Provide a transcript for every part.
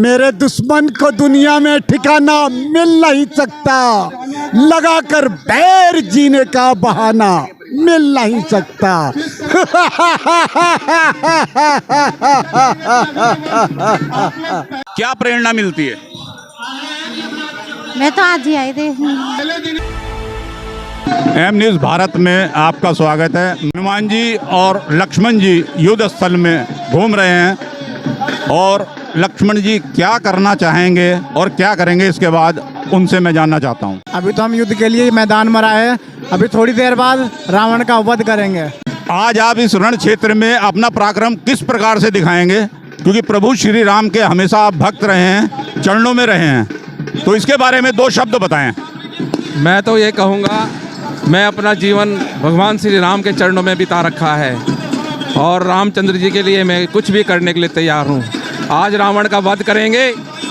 मेरे दुश्मन को दुनिया में ठिकाना मिल नहीं सकता, लगाकर बैर जीने का बहाना मिल नहीं सकता। क्या प्रेरणा मिलती है? मैं तो आज ही आई थी। एम न्यूज़ भारत में आपका स्वागत है। हनुमान जी और लक्ष्मण जी युद्ध स्थल में घूम रहे हैं और लक्ष्मण जी क्या करना चाहेंगे और क्या करेंगे इसके बाद उनसे मैं जानना चाहता हूँ। अभी तो हम युद्ध के लिए मैदान में आए हैं, अभी थोड़ी देर बाद रावण का वध करेंगे। आज आप इस रण क्षेत्र में अपना पराक्रम किस प्रकार से दिखाएंगे? क्योंकि प्रभु श्री राम के हमेशा आप भक्त रहे हैं, चरणों में रहे हैं, तो इसके बारे में 2 शब्द बताएं। मैं तो ये कहूँगा, मैं अपना जीवन भगवान श्री राम के चरणों में बिता रखा है और रामचंद्र जी के लिए मैं कुछ भी करने के लिए तैयार हूँ। आज रावण का वध करेंगे,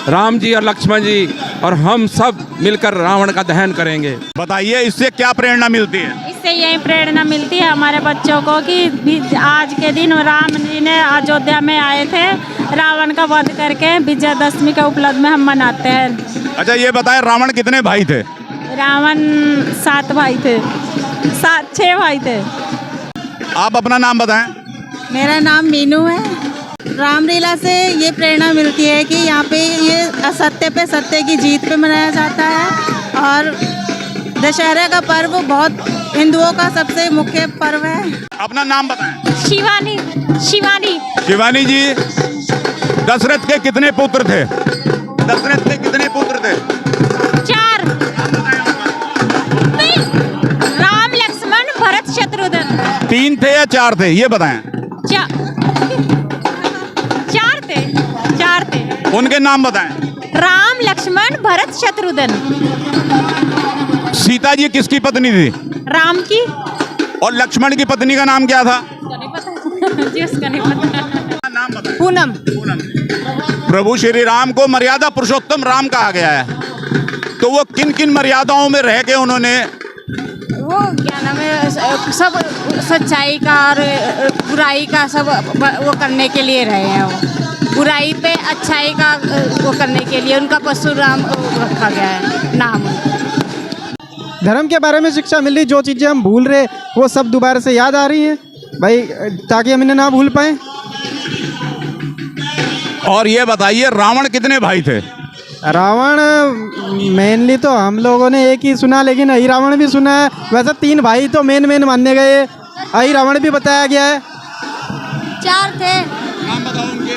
राम जी और लक्ष्मण जी और हम सब मिलकर रावण का दहन करेंगे। बताइए, इससे क्या प्रेरणा मिलती है? इससे यही प्रेरणा मिलती है हमारे बच्चों को कि आज के दिन राम जी ने अयोध्या में आए थे, रावण का वध करके विजयदशमी के उपलक्ष्य में हम मनाते हैं। अच्छा, ये बताएं, रावण कितने भाई थे? रावण 7 भाई थे, 6 भाई थे। आप अपना नाम बताएं। मेरा नाम मीनू है। रामलीला से ये प्रेरणा मिलती है कि यहाँ पे ये असत्य पे सत्य की जीत पे मनाया जाता है और दशहरा का पर्व बहुत हिंदुओं का सबसे मुख्य पर्व है। अपना नाम बताएं। शिवानी। शिवानी जी, दशरथ के कितने पुत्र थे? दशरथ के कितने पुत्र थे? 4। राम, लक्ष्मण, भरत, शत्रुघ्न। 3 थे या 4 थे, ये बताएं। 4 थे। उनके नाम बताएं। राम, लक्ष्मण, भरत, शत्रुघ्न। सीता जी किसकी पत्नी थी? राम की। और लक्ष्मण की पत्नी का नाम क्या था? जी, उसका नहीं पता। नाम बताएं। पूनम। प्रभु श्री राम को मर्यादा पुरुषोत्तम राम कहा गया है, तो वो किन किन मर्यादाओं में रह के उन्होंने वो क्या नाम है, सब सच्चाई का और बुराई का सब वो करने के लिए रहे हैं। वो बुराई पे अच्छाई का वो करने के लिए उनका परशुराम रखा गया है नाम। धर्म के बारे में शिक्षा मिल रही, जो चीज़ें हम भूल रहे वो सब दोबारा से याद आ रही हैं भाई, ताकि हम इन्हें ना भूल पाएं। और ये बताइए, रावण कितने भाई थे? रावण मेनली तो हम लोगों ने एक ही सुना, लेकिन अहि रावण भी सुना है। वैसे 3 भाई तो मेन माने गए, अहि रावण भी बताया गया है। 4 थे।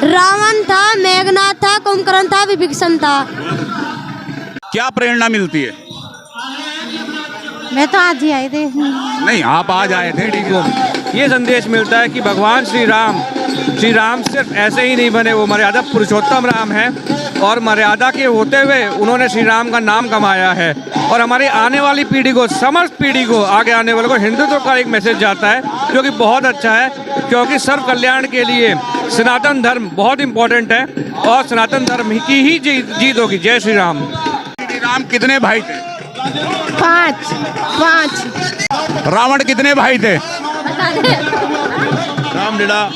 रावण था, मेघनाथ था, कुंभकर्ण था, विभीषण था। क्या प्रेरणा मिलती है? मैं तो आज ही आई थी। नहीं, आप आज आए थे, ठीक है। ये संदेश मिलता है कि भगवान श्री राम सिर्फ ऐसे ही नहीं बने, वो मर्यादा पुरुषोत्तम राम है और मर्यादा के होते हुए उन्होंने श्री राम का नाम कमाया है। और हमारी आने वाली पीढ़ी को, समस्त पीढ़ी को, आगे आने वालों को हिंदुत्व का एक मैसेज जाता है, जो कि बहुत अच्छा है, क्योंकि सर्व कल्याण के लिए सनातन धर्म बहुत इम्पोर्टेंट है और सनातन धर्म की ही जीत होगी। जय श्री राम। श्री राम कितने भाई थे? 5। रावण कितने भाई थे? रामलीला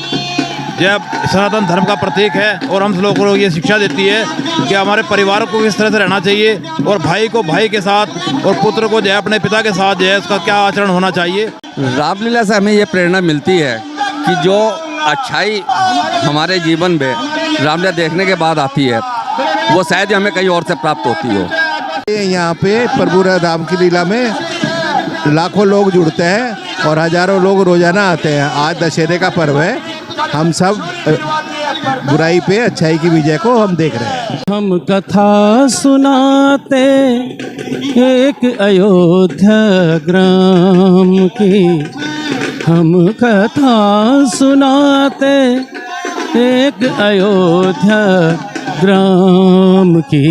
जब सनातन धर्म का प्रतीक है और हम लोगों को ये शिक्षा देती है कि हमारे परिवार को किस तरह से रहना चाहिए और भाई को भाई के साथ और पुत्र को जो है अपने पिता के साथ जो है उसका क्या आचरण होना चाहिए। रामलीला से हमें ये प्रेरणा मिलती है कि जो अच्छाई हमारे जीवन में रामलीला देखने के बाद आती है, वो शायद हमें कहीं और से प्राप्त होती हो। यहाँ पे प्रभु राम की लीला में लाखों लोग जुड़ते हैं और हजारों लोग रोजाना आते हैं। आज दशहरे का पर्व है, हम सब बुराई पे अच्छाई की विजय को हम देख रहे हैं। हम कथा सुनाते एक अयोध्या ग्राम की। हम कथा सुनाते एक अयोध्या ग्राम की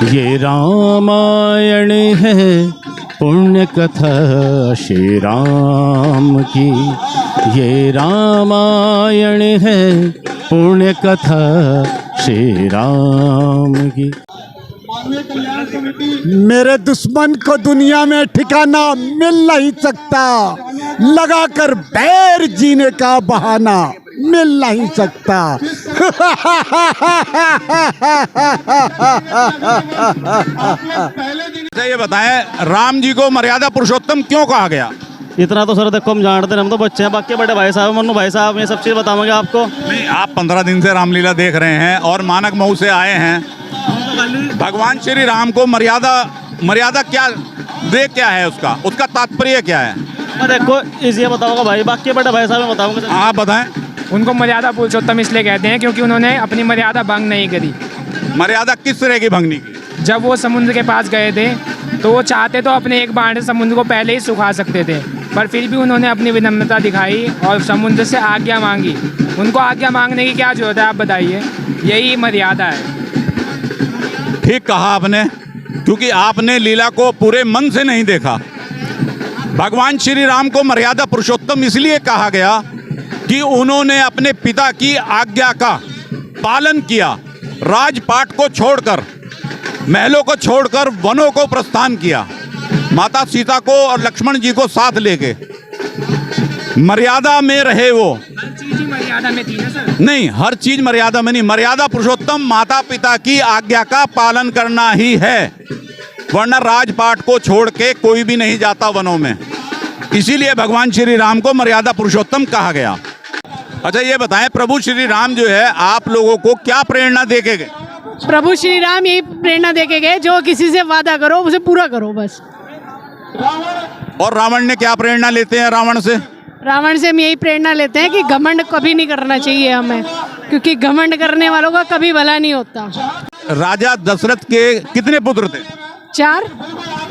ये रामायण है, पुण्य कथा श्री राम की ये रामायण है, पुण्य कथा श्री राम की। मेरे दुश्मन को दुनिया में ठिकाना मिल नहीं सकता, लगाकर बैर जीने का बहाना मिल नहीं सकता। ये बताएं, राम जी को मर्यादा पुरुषोत्तम क्यों कहा गया? इतना तो सर देखो हम जानते हैं, हम तो बच्चे हैं, बाकी बड़े भाई साहब मन्नू भाई साहब ये सब चीज़ बताऊंगे आपको। नहीं, आप 15 दिन से रामलीला देख रहे हैं और मानक मऊ से आए हैं। भगवान श्री राम को मर्यादा क्या है, उसका तात्पर्य क्या है? मैं देखो ये बताऊंगा भाई, बाकी बड़े भाई साहब बताऊंगा। आप बताएं। उनको मर्यादा पुरुषोत्तम इसलिए कहते हैं क्योंकि उन्होंने अपनी मर्यादा भंग नहीं करी। मर्यादा किस तरह की भंग नहीं की? जब वो समुद्र के पास गए थे तो वो चाहते तो अपने एक बाण से समुद्र को पहले ही सुखा सकते थे, पर फिर भी उन्होंने अपनी विनम्रता दिखाई और समुद्र से आज्ञा मांगी। उनको आज्ञा मांगने की क्या जरूरत है, आप बताइए। यही मर्यादा है। ठीक कहा आपने, क्योंकि आपने लीला को पूरे मन से नहीं देखा। भगवान श्री राम को मर्यादा पुरुषोत्तम इसलिए कहा गया कि उन्होंने अपने पिता की आज्ञा का पालन किया। राजपाट को छोड़कर, महलों को छोड़कर वनों को प्रस्थान किया, माता सीता को और लक्ष्मण जी को साथ लेके मर्यादा में रहे। वो मर्यादा में थी ना सर? नहीं, हर चीज मर्यादा में नहीं। मर्यादा पुरुषोत्तम माता पिता की आज्ञा का पालन करना ही है, वरना राजपाट को छोड़ के कोई भी नहीं जाता वनों में। इसीलिए भगवान श्री राम को मर्यादा पुरुषोत्तम कहा गया। अच्छा ये बताएं, प्रभु श्री राम जो है आप लोगों को क्या प्रेरणा दे के गए? प्रभु श्री राम यही प्रेरणा दे के गए, जो किसी से वादा करो उसे पूरा करो बस। और रावण ने क्या प्रेरणा लेते हैं रावण से? रावण से हम यही प्रेरणा लेते हैं कि घमंड कभी नहीं करना चाहिए हमें, क्योंकि घमंड करने वालों का कभी भला नहीं होता। राजा दशरथ के कितने पुत्र थे? 4।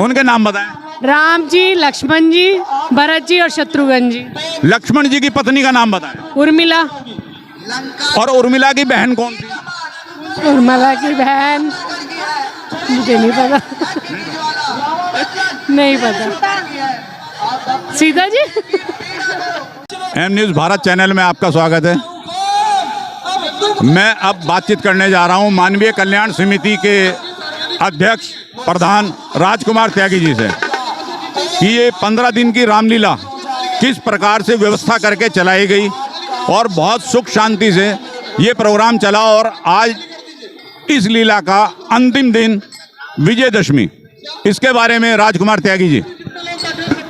उनके नाम बताएं। राम जी, लक्ष्मण जी, भरत जी और शत्रुघ्न जी। लक्ष्मण जी की पत्नी का नाम बताएं। उर्मिला। और उर्मिला की बहन कौन थी? उर्मिला की बहन मुझे नहीं पता। नहीं पता। Sita ji. M news Bharat channel में आपका स्वागत है। मैं अब बातचीत करने जा रहा हूं मानवीय कल्याण समिति के अध्यक्ष प्रधान राजकुमार त्यागी जी से कि ये 15 दिन की रामलीला किस प्रकार से व्यवस्था करके चलाई गई और बहुत सुख शांति से ये प्रोग्राम चला। और आज इस लीला का अंतिम दिन विजयदशमी, इसके बारे में राजकुमार त्यागी जी।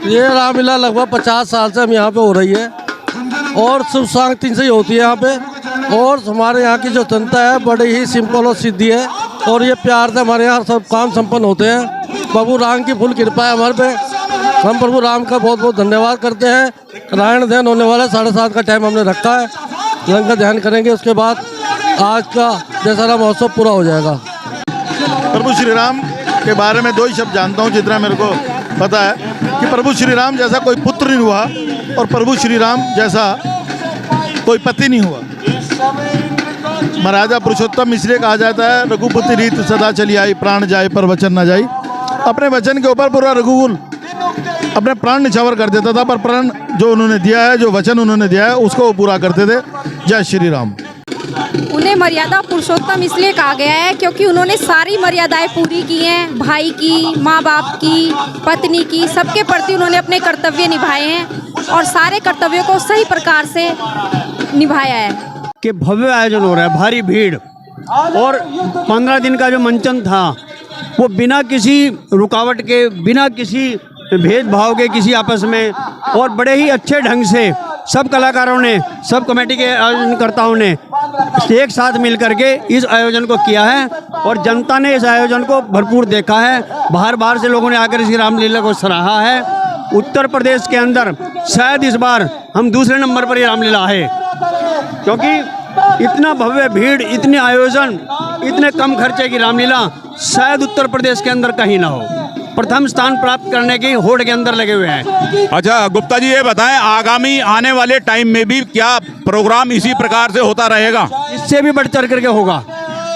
ये रामलीला लगभग 50 साल से हम यहाँ पे हो रही है और सुख शांति से ही होती है यहाँ पे। और हमारे यहाँ की जो जनता है बड़ी ही सिंपल और सीधी है और ये प्यार से हमारे यहाँ सब काम संपन्न होते हैं। प्रभु राम की फुल कृपा है हमारे पे। हम प्रभु राम का बहुत बहुत धन्यवाद करते हैं। रायण ध्यान होने वाला 7:30 का टाइम हमने रखा है, लंका ध्यान करेंगे, उसके बाद आज का दशहरा महोत्सव पूरा हो जाएगा। प्रभु श्री राम के बारे में 2 ही शब्द जानता हूँ जितना मेरे को पता है कि प्रभु श्री राम जैसा कोई पुत्र नहीं हुआ और प्रभु श्री राम जैसा कोई पति नहीं हुआ। मर्यादा पुरुषोत्तम इसलिए कहा जाता है, रघुपति रीत सदा चली आई, प्राण जाए पर वचन न जाई। अपने वचन के ऊपर पूरा रघुकुल अपने प्राण निछावर कर देता था, पर प्राण जो उन्होंने दिया है, जो वचन उन्होंने दिया है, उसको वो पूरा करते थे। जय श्री राम। उन्हें मर्यादा पुरुषोत्तम इसलिए कहा गया है क्योंकि उन्होंने सारी मर्यादाएं पूरी की हैं। भाई की, माँ बाप की, पत्नी की, सबके प्रति उन्होंने अपने कर्तव्य निभाए हैं और सारे कर्तव्यों को सही प्रकार से निभाया है। कि भव्य आयोजन हो रहा है, भारी भीड़, और 15 दिन का जो मंचन था वो बिना किसी रुकावट के, बिना किसी भेदभाव के, किसी आपस में, और बड़े ही अच्छे ढंग से सब कलाकारों ने, सब कमेटी के आयोजनकर्ताओं ने एक साथ मिल करके इस आयोजन को किया है और जनता ने इस आयोजन को भरपूर देखा है। बाहर बाहर से लोगों ने आकर इस रामलीला को सराहा है। उत्तर प्रदेश के अंदर शायद इस बार हम दूसरे नंबर पर ये रामलीला है, क्योंकि इतना भव्य भीड़, इतने आयोजन, इतने कम खर्चे की रामलीला शायद उत्तर प्रदेश के अंदर कहीं ना हो। प्रथम स्थान प्राप्त करने की होड़ के अंदर लगे हुए हैं। अच्छा गुप्ता जी, ये बताएं आगामी आने वाले टाइम में भी क्या प्रोग्राम इसी प्रकार से होता रहेगा? इससे भी बढ़ चढ़ करके होगा।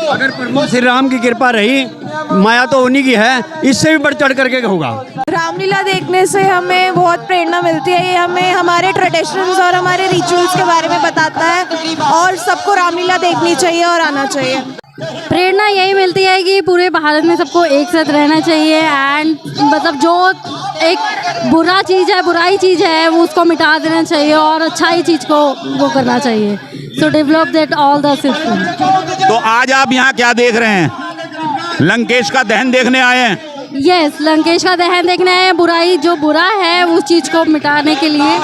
अगर प्रभु श्री राम की कृपा रही, माया तो उन्हीं की है, इससे भी बढ़ चढ़ करके होगा। रामलीला देखने से हमें बहुत प्रेरणा मिलती है। ये हमें हमारे ट्रेडिशंस और हमारे रिचुअल्स के बारे में बताता है और सबको रामलीला देखनी चाहिए और आना चाहिए। प्रेरणा यही मिलती है कि पूरे भारत में सबको एक साथ रहना चाहिए एंड मतलब जो एक बुरा चीज़ है, बुराई चीज़ है, वो उसको मिटा देना चाहिए और अच्छाई चीज़ को वो करना चाहिए। सो develop that all the system. तो आज आप यहाँ क्या देख रहे हैं? लंकेश का दहन देखने आए हैं? यस, लंकेश का दहन देखने आए हैं। बुराई जो बुरा है उस चीज़ को मिटाने के लिए।